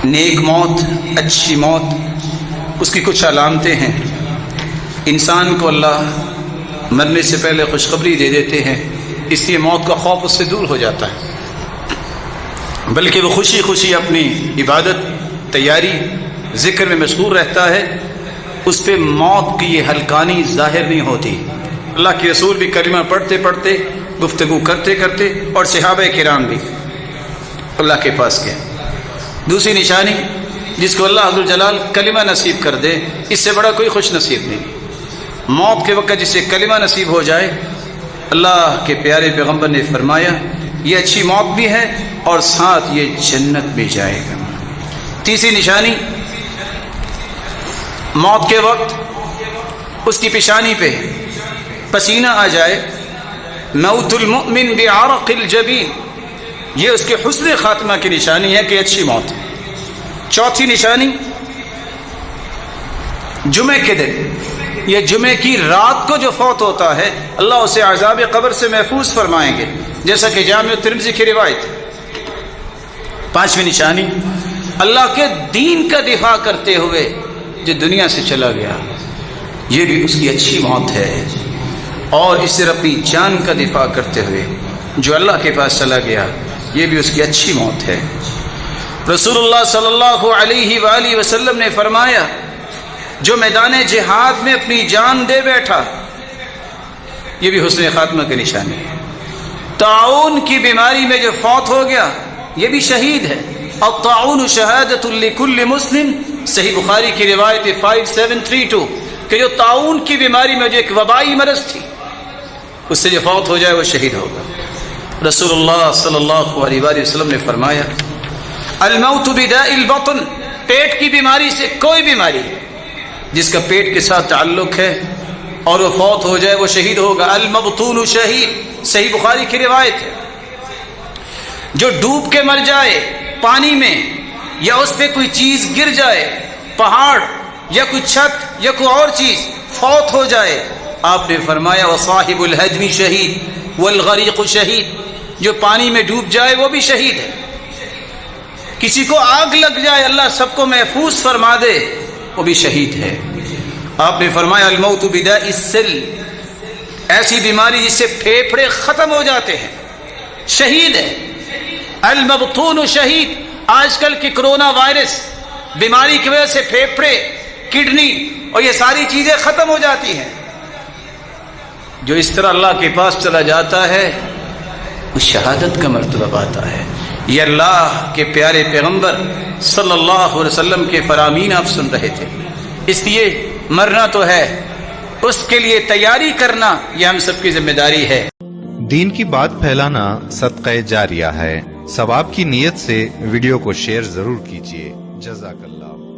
نیک موت، اچھی موت، اس کی کچھ علامتیں ہیں۔ انسان کو اللہ مرنے سے پہلے خوشخبری دے دیتے ہیں، اس لیے موت کا خوف اس سے دور ہو جاتا ہے، بلکہ وہ خوشی خوشی اپنی عبادت، تیاری، ذکر میں مشغول رہتا ہے۔ اس پہ موت کی یہ ہلکانی ظاہر نہیں ہوتی۔ اللہ کے رسول بھی کلمہ پڑھتے پڑھتے، گفتگو کرتے کرتے، اور صحابہ کرام بھی اللہ کے پاس گئے۔ دوسری نشانی، جس کو اللہ عز و جلال کلمہ نصیب کر دے، اس سے بڑا کوئی خوش نصیب نہیں۔ موت کے وقت جسے کلمہ نصیب ہو جائے، اللہ کے پیارے پیغمبر نے فرمایا یہ اچھی موت بھی ہے اور ساتھ یہ جنت بھی جائے گا۔ تیسری نشانی، موت کے وقت اس کی پیشانی پہ پسینہ آ جائے۔ موت المؤمن بعرق الجبین، یہ اس کے حسن خاتمہ کی نشانی ہے کہ اچھی موت ہے۔ چوتھی نشانی، جمعے کے دن یا جمعے کی رات کو جو فوت ہوتا ہے، اللہ اسے عذاب قبر سے محفوظ فرمائیں گے، جیسا کہ جامع ترمذی کی روایت۔ پانچویں نشانی، اللہ کے دین کا دفاع کرتے ہوئے جو دنیا سے چلا گیا، یہ بھی اس کی اچھی موت ہے۔ اور اس سے اپنی جان کا دفاع کرتے ہوئے جو اللہ کے پاس چلا گیا، یہ بھی اس کی اچھی موت ہے۔ رسول اللہ صلی اللہ علیہ وآلہ وسلم نے فرمایا جو میدان جہاد میں اپنی جان دے بیٹھا، یہ بھی حسن خاتمہ کی نشانی ہے۔ طاعون کی بیماری میں جو فوت ہو گیا، یہ بھی شہید ہے۔ الطاعون شہادۃ لکل مسلم، صحیح بخاری کی روایت 5732، کہ جو طاعون کی بیماری میں جو ایک وبائی مرض تھی، اس سے جو فوت ہو جائے وہ شہید ہوگا۔ رسول اللہ صلی اللہ علیہ وآلہ وسلم نے فرمایا الموت بداء البطن، پیٹ کی بیماری سے کوئی بیماری جس کا پیٹ کے ساتھ تعلق ہے اور وہ فوت ہو جائے وہ شہید ہوگا۔ المبطون شہید، صحیح بخاری کی روایت ہے۔ جو ڈوب کے مر جائے پانی میں، یا اس پہ کوئی چیز گر جائے، پہاڑ یا کوئی چھت یا کوئی اور چیز، فوت ہو جائے، آپ نے فرمایا وصاحب الحجم شہید والغریق شہید، جو پانی میں ڈوب جائے وہ بھی شہید ہے۔ کسی کو آگ لگ جائے، اللہ سب کو محفوظ فرما دے، وہ بھی شہید ہے۔ آپ نے فرمایا الموت بداء السل، ایسی بیماری جس سے پھیپھڑے ختم ہو جاتے ہیں، شہید ہے۔ المبطون شہید، آج کل کی کرونا وائرس بیماری کی وجہ سے پھیپھڑے، کڈنی اور یہ ساری چیزیں ختم ہو جاتی ہیں۔ جو اس طرح اللہ کے پاس چلا جاتا ہے وہ شہادت کا مرتبہ پاتا ہے۔ یہ اللہ کے پیارے پیغمبر صلی اللہ علیہ وسلم کے فرامین آپ سن رہے تھے۔ اس لیے مرنا تو ہے، اس کے لیے تیاری کرنا یہ ہم سب کی ذمہ داری ہے۔ دین کی بات پھیلانا صدقہ جاریہ ہے۔ ثواب کی نیت سے ویڈیو کو شیئر ضرور کیجیے۔ جزاک اللہ۔